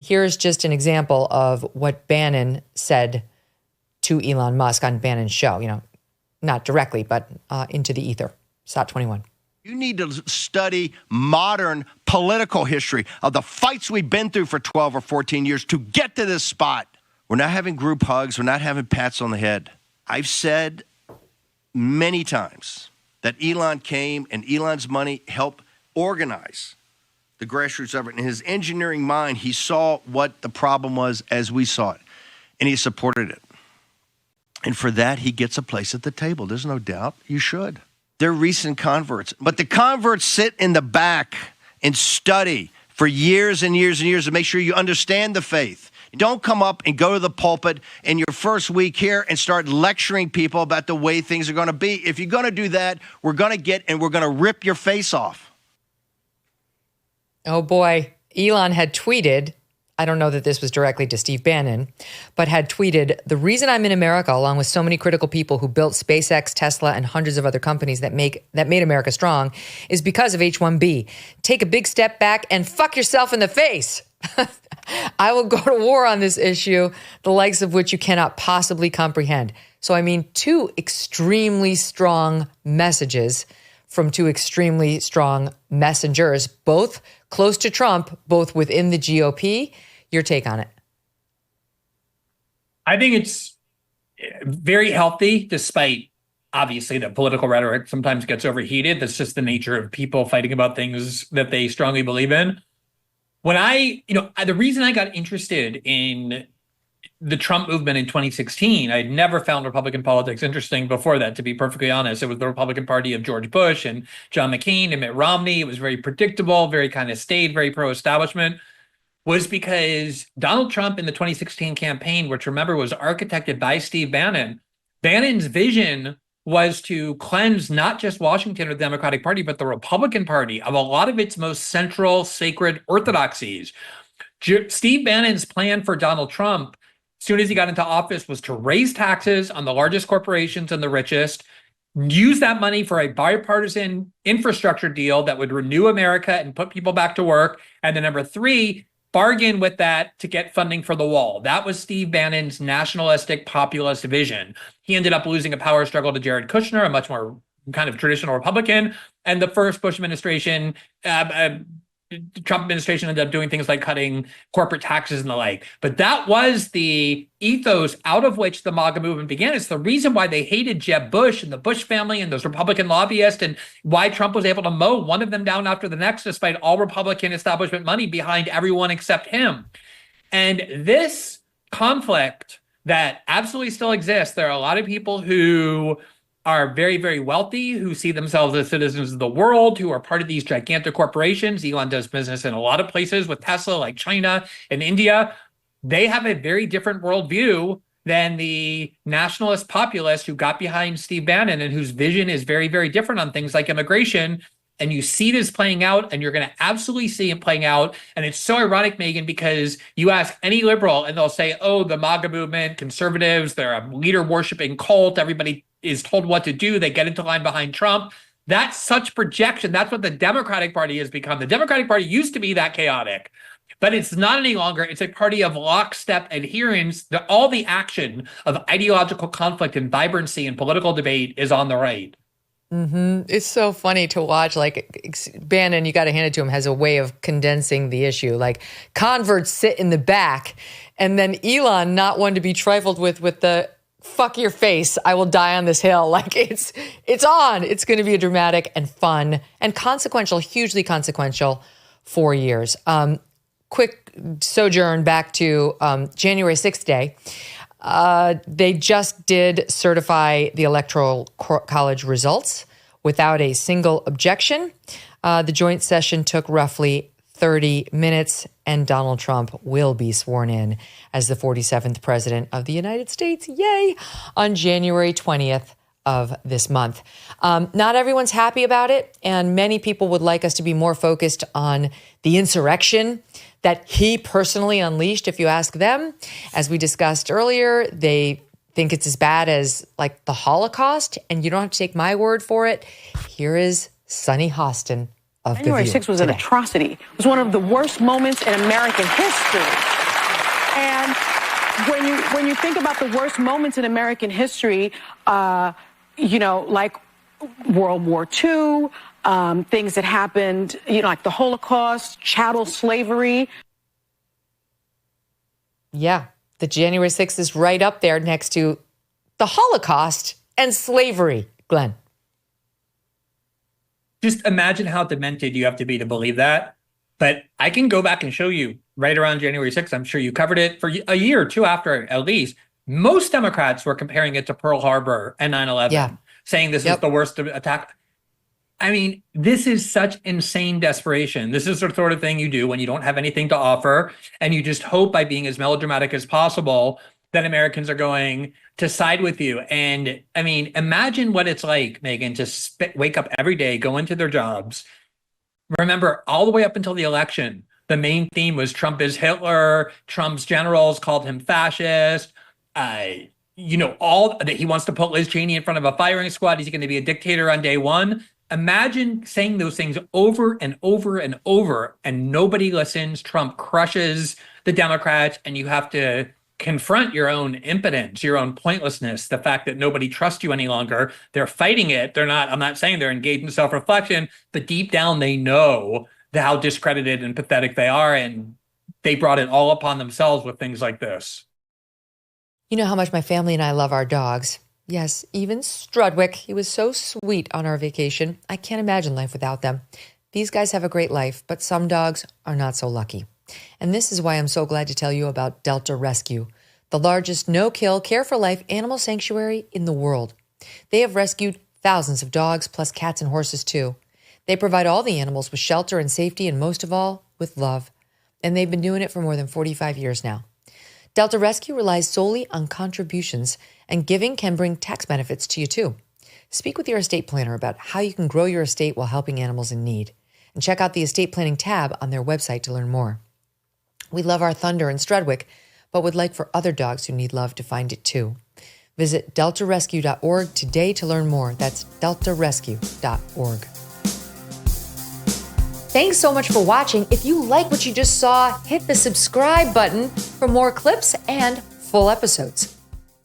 Here's just an example of what Bannon said to Elon Musk on Bannon's show, not directly, but into the ether. SOT 21. You need to study modern political history of the fights we've been through for 12 or 14 years to get to this spot. We're not having group hugs. We're not having pats on the head. I've said many times that Elon came and Elon's money helped organize the grassroots effort. In his engineering mind, he saw what the problem was as we saw it, and he supported it. And for that, he gets a place at the table. There's no doubt. You should. They're recent converts. But the converts sit in the back and study for years and years and years to make sure you understand the faith. You don't come up and go to the pulpit in your first week here and start lecturing people about the way things are going to be. If you're going to do that, we're going to rip your face off. Oh boy, Elon had tweeted, I don't know that this was directly to Steve Bannon, but had tweeted, "The reason I'm in America, along with so many critical people who built SpaceX, Tesla, and hundreds of other companies that made America strong, is because of H-1B. Take a big step back and fuck yourself in the face. I will go to war on this issue, the likes of which you cannot possibly comprehend." So, I mean, two extremely strong messages from two extremely strong messengers, both close to Trump, both within the GOP. Your take on it? I think it's very healthy, despite obviously the political rhetoric sometimes gets overheated. That's just the nature of people fighting about things that they strongly believe in. When the reason I got interested in the Trump movement in 2016, I'd never found Republican politics interesting before that, to be perfectly honest. It was the Republican Party of George Bush and John McCain and Mitt Romney. It was very predictable, very kind of staid, very pro-establishment. Was because Donald Trump in the 2016 campaign, which remember was architected by Steve Bannon, Bannon's vision was to cleanse not just Washington or the Democratic Party, but the Republican Party of a lot of its most central, sacred orthodoxies. Steve Bannon's plan for Donald Trump, as soon as he got into office, was to raise taxes on the largest corporations and the richest, use that money for a bipartisan infrastructure deal that would renew America and put people back to work, and then number three, bargain with that to get funding for the wall. That was Steve Bannon's nationalistic populist vision. He ended up losing a power struggle to Jared Kushner, a much more kind of traditional Republican. And the first Bush administration, Trump administration ended up doing things like cutting corporate taxes and the like. But that was the ethos out of which the MAGA movement began. It's the reason why they hated Jeb Bush and the Bush family and those Republican lobbyists, and why Trump was able to mow one of them down after the next, despite all Republican establishment money behind everyone except him. And this conflict that absolutely still exists, there are a lot of people who are very, very wealthy, who see themselves as citizens of the world, who are part of these gigantic corporations. Elon does business in a lot of places with Tesla, like China and India. They have a very different worldview than the nationalist populists who got behind Steve Bannon and whose vision is very, very different on things like immigration. And you see this playing out, and you're going to absolutely see it playing out. And it's so ironic, Megyn, because you ask any liberal and they'll say, oh, the MAGA movement, conservatives, they're a leader-worshiping cult. Everybody is told what to do. They get into line behind Trump. That's such projection. That's what the Democratic Party has become. The Democratic Party used to be that chaotic, but it's not any longer. It's a party of lockstep adherence. All the action of ideological conflict and vibrancy and political debate is on the right. Mm-hmm. It's so funny to watch. Like Bannon, you got to hand it to him, has a way of condensing the issue. Like converts sit in the back, and then Elon, not one to be trifled with the fuck your face, I will die on this hill. Like it's on. It's going to be a dramatic and fun and consequential, hugely consequential 4 years. Quick sojourn back to January 6th day. They just did certify the Electoral College results without a single objection. The joint session took roughly 30 minutes, and Donald Trump will be sworn in as the 47th president of the United States, yay, on January 20th of this month. Not everyone's happy about it, and many people would like us to be more focused on the insurrection that he personally unleashed, if you ask them. As we discussed earlier, they think it's as bad as like the Holocaust, and you don't have to take my word for it. Here is Sunny Hostin of The View. January 6th was an atrocity. It was one of the worst moments in American history. And when you think about the worst moments in American history, like World War II, things that happened, like the Holocaust, chattel slavery. Yeah, the January 6th is right up there next to the Holocaust and slavery, Glenn. Just imagine how demented you have to be to believe that. But I can go back and show you right around January 6th. I'm sure you covered it for a year or two after, at least. Most Democrats were comparing it to Pearl Harbor and 9/11, saying this is the worst attack. I mean, this is such insane desperation. This is the sort of thing you do when you don't have anything to offer, and you just hope by being as melodramatic as possible that Americans are going to side with you. And I mean, imagine what it's like, Megyn, to wake up every day, go into their jobs. Remember, all the way up until the election, the main theme was Trump is Hitler. Trump's generals called him fascist. All that he wants to put Liz Cheney in front of a firing squad. He's going to be a dictator on day one. Imagine saying those things over and over and over, and nobody listens. Trump crushes the Democrats, and you have to confront your own impotence, your own pointlessness, the fact that nobody trusts you any longer. They're fighting it. I'm not saying they're engaged in self-reflection, but deep down they know how discredited and pathetic they are, and they brought it all upon themselves with things like this. You know how much my family and I love our dogs. Yes, even Strudwick. He was so sweet on our vacation. I can't imagine life without them. These guys have a great life, but some dogs are not so lucky. And this is why I'm so glad to tell you about Delta Rescue, the largest no-kill, care-for-life animal sanctuary in the world. They have rescued thousands of dogs, plus cats and horses too. They provide all the animals with shelter and safety, and most of all, with love. And they've been doing it for more than 45 years now. Delta Rescue relies solely on contributions, and giving can bring tax benefits to you too. Speak with your estate planner about how you can grow your estate while helping animals in need. And check out the estate planning tab on their website to learn more. We love our Thunder and Strudwick, but would like for other dogs who need love to find it too. Visit deltarescue.org today to learn more. That's deltarescue.org. Thanks so much for watching. If you like what you just saw, hit the subscribe button for more clips and full episodes.